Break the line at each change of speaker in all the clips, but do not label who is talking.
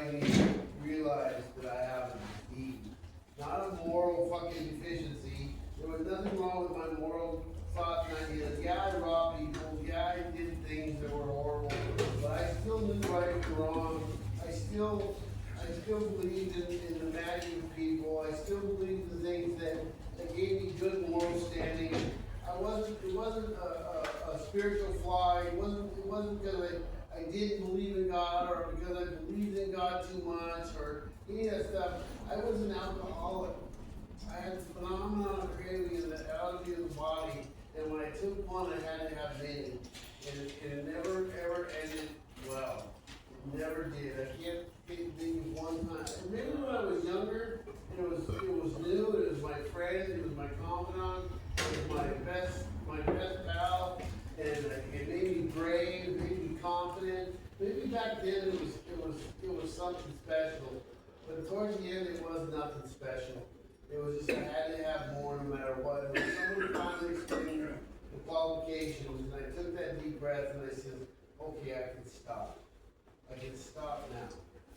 finally realized that I have a disease. Not a moral fucking deficiency. There was nothing wrong with my moral thoughts and ideas. Yeah, I robbed people. Yeah, I did things that were horrible. But I still knew right from wrong. I still believed in the magic of people. I still believed the things that gave me good moral standing. It wasn't a spiritual flaw. It wasn't because I didn't believe in God or because I believed in God too much or any of that stuff. I was an alcoholic. I had this phenomenon of craving in the allergy of the body, and when I took one, I had to have many. And it never ever ended well. It never did. I can't think of one time. And maybe when I was younger, it was new. It was my friend. It was my confidant. It was my best pal. And it made me brave. It made me confident. Maybe back then it was something special. But towards the end, it was nothing special. It was just I had to have more no matter what. And when someone finally explained the qualifications, and I took that deep breath and I said, okay, I can stop. I can stop now.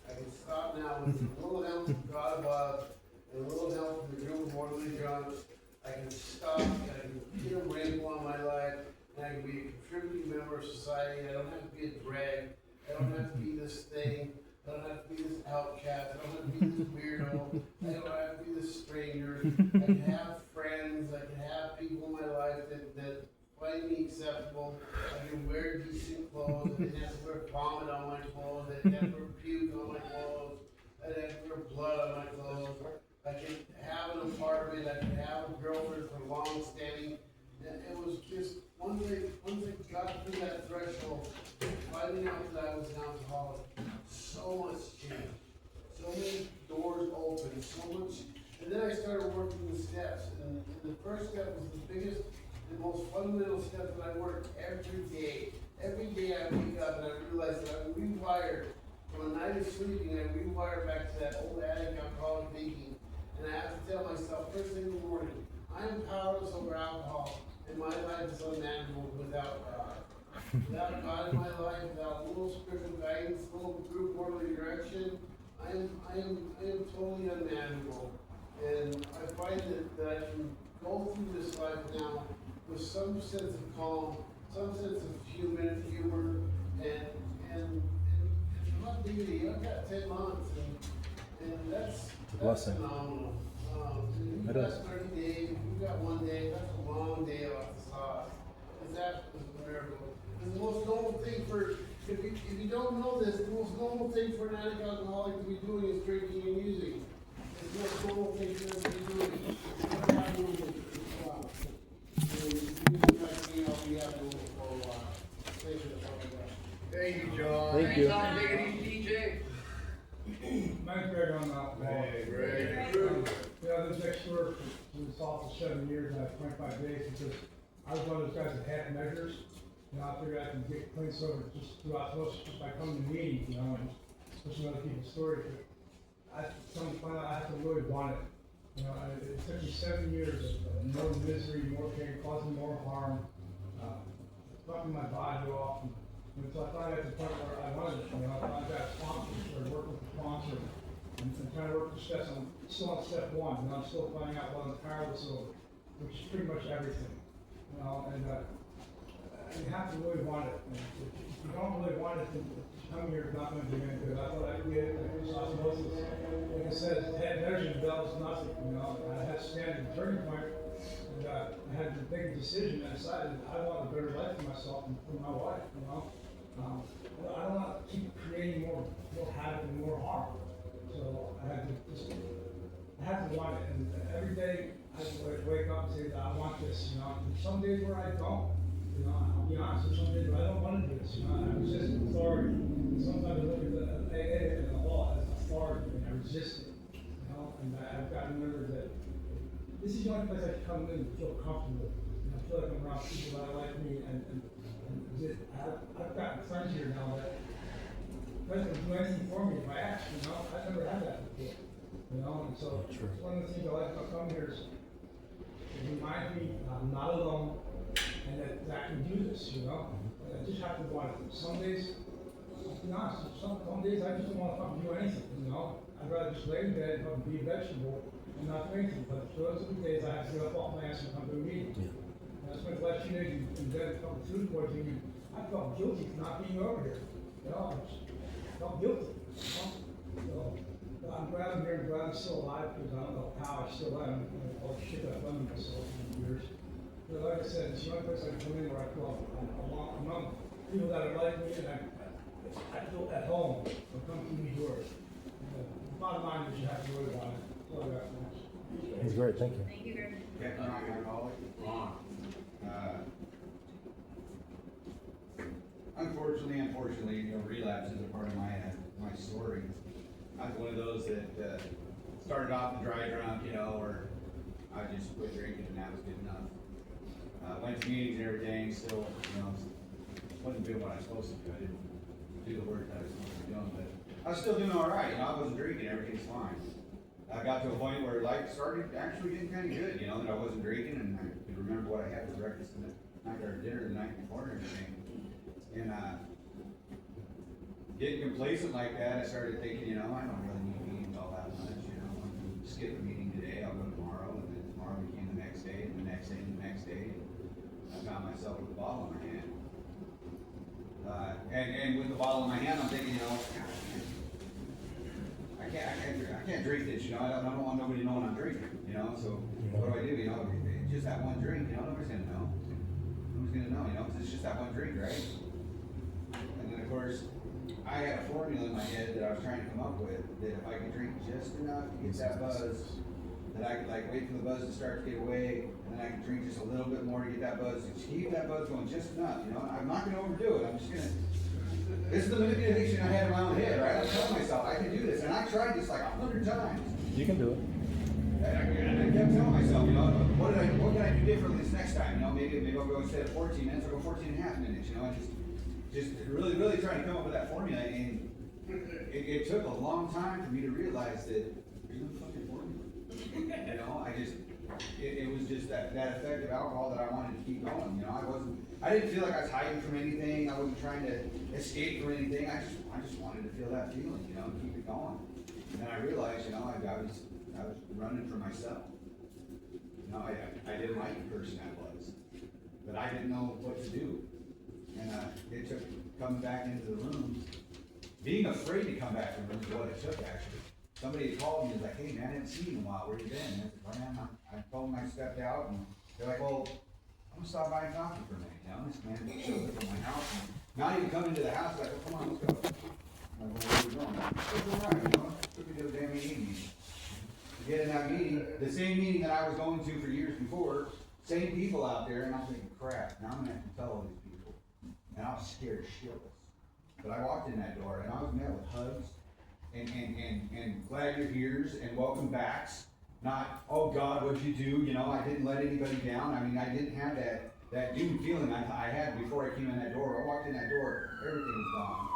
I can stop now with a little help from God above and a little help from the group of orderly drunks. I can stop. I can get a wrinkle on my life, and I can be a contributing member of society. I don't have to be a drag. I don't have to be this thing. I don't have to be this outcast. I don't have to be this weirdo. I don't have to be this stranger. I can have friends. I can have people in my life that find me acceptable. I can wear decent clothes. I didn't have to wear vomit on my clothes. I didn't have to wear puke on my clothes. I didn't have to wear blood on my clothes. I can have an apartment. I can have a girlfriend for long standing. And it was just once I got through that threshold, finding out that I was an alcoholic, so much changed. So many doors opened, so much. And then I started working the steps. And the first step was the biggest and most fundamental step that I work every day. Every day I wake up and I realize that I'm rewired from a night of sleeping. I rewired back to that old addict alcoholic thinking. And I have to tell myself first thing in the morning, I am powerless over alcohol, and my life is unmanageable without God. Without God in my life, without a little spiritual guidance, a little group orderly direction, I am totally unmanageable. And I find that I can go through this life now with some sense of calm, some sense of humor, and not dignity. I've got 10 months, and that's phenomenal. You've got 30 days, you've got 1 day, that's a long day off the sauce. It's absolutely a miracle. And the most normal thing if you don't know this, the most normal thing for an addict alcoholic to be doing is drinking and using. It's the most normal thing for them to be doing. Thank you, John.
Thank you.
John, take it easy, DJ.
Mine's Greg on alcohol.
Hey, Greg.
Yeah, I lived next door to this office for 7 years, and I had 25 days because I was one of those guys that had measures. You know, I figured I can get clean sober just throughout most just by coming to meetings, you know, and pushing other people's stories. But come to find out I have to really want it. You know, it took me 7 years of more misery, more pain, causing more harm, fucking my body off. And so I thought at the point where I wanted it, you know, I got a sponsor, started working with the sponsor, and trying to work the steps. I'm still on step one, and I'm still finding out what I'm powerless over, which is pretty much everything, you know, and you have to really want it. And if you don't really want it, then coming here is not going to do any good. I thought I could get it, and it was osmosis. Like I said, head measuring develops nothing, you know. I had to stand at the turning point, and I had to make a decision and decided I want a better life for myself and for my wife, you know. I don't want to keep creating more havoc and more harm. So I had to want it. And every day I wake up and say that I want this, you know. And some days where I don't, you know, I'll be honest, there's some days where I don't want to do this, you know. I resist authority. And sometimes I look at the AA and the law as authority, and I resist it, you know. And I've got to remember that this is the only place I can come in and feel comfortable. And I feel like I'm around people that like me, and I've gotten friends here now that doesn't do anything for me if I ask, you know. I've never had that before, you know. And so one of the things I like about coming here is it reminds me I'm not alone and that I can do this, you know. And I just have to want it. Some days I be honest, some days I just don't wanna fucking do anything, you know? I'd rather just lay in bed and fucking be a vegetable and not do anything, but those are the days I have to get up off my ass and come to a meeting. And I spent the last 2 days in bed, fucking food poisoning, and I felt guilty for not being over here, you know? I just felt guilty, you know? So, but I'm glad I'm here, I'm glad I'm still alive, because I don't know how I still am, you know, all the shit I've done to myself in the years. But like I said, it's the only place I can come in where I feel among people that are like me, and I feel at home, or come through these doors. The bottom line is you have to worry about it. That's all I got, thanks.
That's great, thank you.
Thank you very much.
Captain Alcoholic, Ron. Unfortunately, you know, relapse is a part of my story. I was one of those that started off the dry drunk, you know, or I just quit drinking and that was good enough. Went to meetings and everything, still, you know, wasn't doing what I was supposed to do. I didn't do the work that I was supposed to be doing, but I was still doing all right. You know, I wasn't drinking, everything's fine. I got to a point where life started actually getting kind of good, you know, that I wasn't drinking and I could remember what I had for breakfast the night or dinner the night before and everything. And getting complacent like that, I started thinking, you know, I don't really need meetings all that much, you know, I'm gonna skip a meeting today, I'll go tomorrow, and then tomorrow became the next day, and the next day, and the next day. I found myself with a bottle in my hand. And with the bottle in my hand, I'm thinking, you know, I can't drink this, you know, I don't want nobody knowing I'm drinking, you know, so what do? You know, just that one drink, you know, nobody's gonna know. Nobody's gonna know, you know, 'cause it's just that one drink, right? And then of course, I had a formula in my head that I was trying to come up with, that if I could drink just enough to get that buzz, that I could like wait for the buzz to start to get away, and then I could drink just a little bit more to get that buzz, to keep that buzz going just enough, you know, I'm not gonna overdo it, I'm just gonna, this is the manipulation I had in my own head, right? I tell myself, I can do this, and I tried this like 100 times.
You can do it.
And I kept telling myself, you know, what can I do differently this next time? You know, maybe I'll go instead of 14 minutes, I'll go 14 and a half minutes, you know, and just really trying to come up with that formula, and it took a long time for me to realize that there's no fucking formula. You know, it was just that effect of alcohol that I wanted to keep going, you know, I didn't feel like I was hiding from anything, I wasn't trying to escape from anything, I just wanted to feel that feeling, you know, and keep it going. And then I realized, you know, I was running for myself. You know, I didn't like the person I was, but I didn't know what to do. And it took coming back into the room, being afraid to come back to the room is what it took actually. Somebody had called me and was like, hey man, I haven't seen you in a while, where you been? And I said, well man, I told them I stepped out, and they're like, well, I'm gonna stop by and talk to you for a minute, you know? This man shows up at my house, and not even coming to the house, like, well, come on, let's go. I'm like, well, where are you going? It's all right, you know, took me to a damn meeting. Get in that meeting, the same meeting that I was going to for years before, same people out there, and I'm thinking, crap, now I'm gonna have to tell all these people. And I was scared shitless. But I walked in that door, and I was met with hugs, and glad you're here, and welcome backs. Not, oh God, what'd you do? You know, I didn't let anybody down. I mean, I didn't have that doom feeling I had before I came in that door. I walked in that door, everything was gone.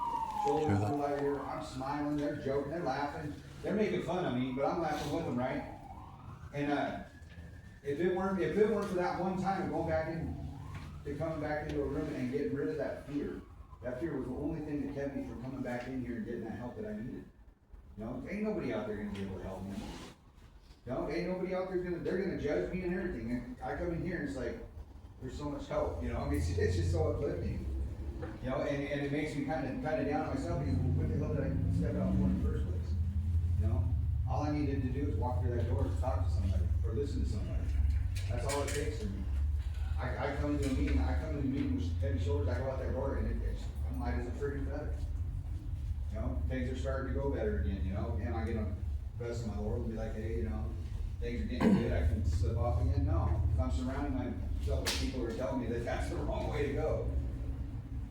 Shoulders were lighter, I'm smiling, they're joking, they're laughing. They're making fun of me, but I'm laughing with them, right? And if it weren't for that one time of going back coming back into a room and getting rid of that fear was the only thing that kept me from coming back in here and getting that help that I needed. You know, ain't nobody out there gonna be able to help me. You know, ain't nobody out there they're gonna judge me and everything. And I come in here and it's like, there's so much help. You know, I mean, it's just so uplifting. You know, and it makes me kind of down on myself because what the hell did I step out for in the first place? You know, all I needed to do is walk through that door and talk to somebody or listen to somebody. That's all it takes for me. I come into a meeting with heavy shoulders, I go out that door and I'm light as a friggin' feather. You know, things are starting to go better again, you know, am I gonna best of my Lord and be like, hey, you know, things are getting good, I can slip off again? No, if I'm surrounding myself with people who are telling me that that's the wrong way to go.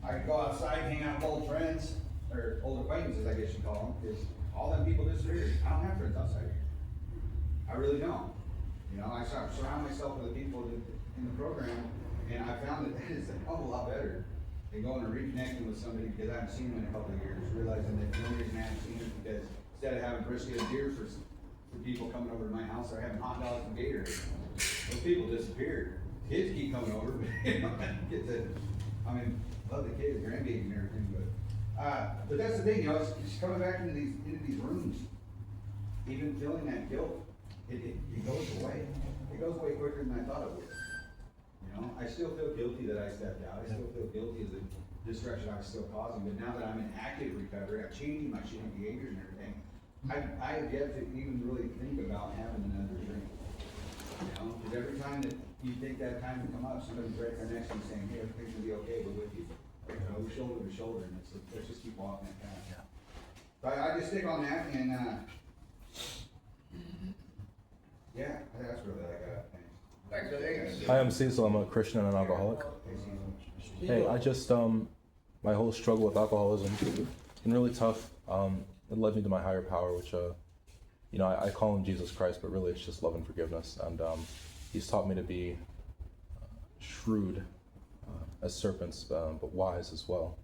I can go outside, hang out with old friends, or old acquaintances, I guess you call them, because all them people disappeared. I don't have friends outside here. I really don't. You know, I surround myself with the people in the program, and I found that is a hell of a lot better than going and reconnecting with somebody because I haven't seen them in a couple of years, realizing that the only reason I haven't seen them is because instead of having brisket and beer for people coming over to my house, they're having hot dogs and Gatorade. Those people disappeared. Kids keep coming over, but you know, love the kids, grandbabies and everything, but But that's the thing, you know, it's coming back into these rooms, even feeling that guilt, it goes away. It goes away quicker than I thought it would. You know, I still feel guilty that I stepped out. I still feel guilty of the destruction I was still causing. But now that I'm in active recovery, I'm changing my shitty behaviors and everything. I have yet to even really think about having another drink. You know, because every time that you take that time to come up, somebody's right there next to you saying, "Hey, everything's gonna be okay. We're with you." You know, shoulder to shoulder, and let's just keep walking that path. But I just stick on that, and yeah, that's really all I got. Thanks.
Hi, I'm Cecil. I'm a Christian and an alcoholic. Hey, I just my whole struggle with alcoholism been really tough. It led me to my higher power, which you know, I call him Jesus Christ, but really it's just love and forgiveness. And he's taught me to be shrewd as serpents, but wise as well.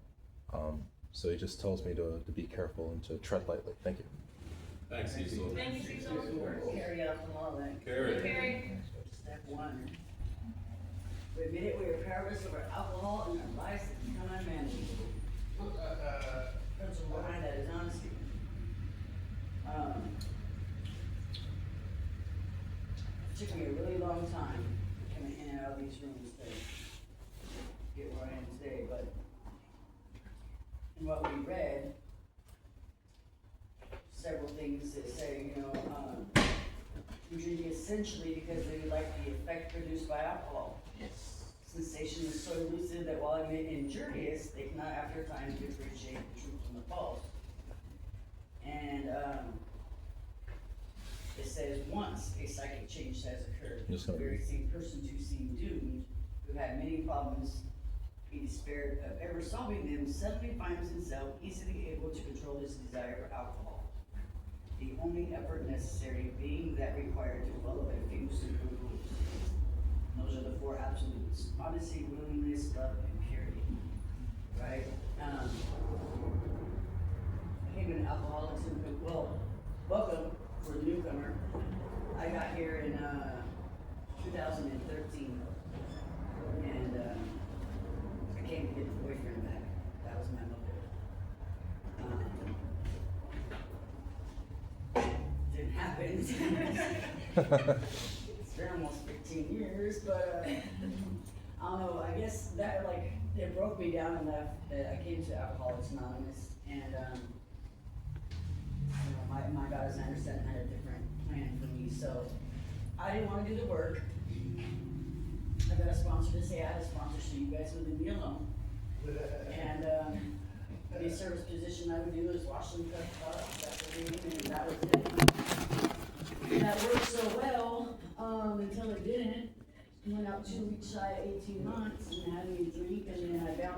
So he just tells me to be careful and to tread lightly. Thank you.
Thanks, Cecil.
Thank you, Cecil.
Carry out the law then.
Carrie.
Step 1. We admit it, we are powerless over alcohol and our lives have become unmanageable. Principle behind that is honesty. It took me a really long time coming in and out of these rooms to get where I am today, but in what we read, several things that say, you know, you're drinking essentially because they like the effect produced by alcohol.
Yes.
Sensation is so elusive that while it may be injurious, they cannot after a time differentiate the truth from the false. And it says once a psychic change has occurred,
Just
the
gonna
very same person who seemed doomed, who had many problems, he despaired of ever solving them, suddenly finds himself easily able to control his desire for alcohol. The only effort necessary being that required to follow a few simple rules. And those are the 4 absolutes: honesty, willingness, love, and purity. Right? I came in Alcoholics and well, welcome for the newcomer. I got here in 2013, and I came to get the boyfriend back. That was my motive. Didn't happen. It's been almost 15 years, but I don't know. I guess that it broke me down enough that I came to Alcoholics Anonymous, and you know, my God, as I understand, had a different plan for me. So I didn't want to do the work. I got a sponsor to say I had a sponsor, so you guys would leave me alone. And the service position I would do is wash them cups up, that's the reading, and that was it. And that worked so well until it didn't. Went out 2 weeks shy of 18 months and had me drink, and then I bounced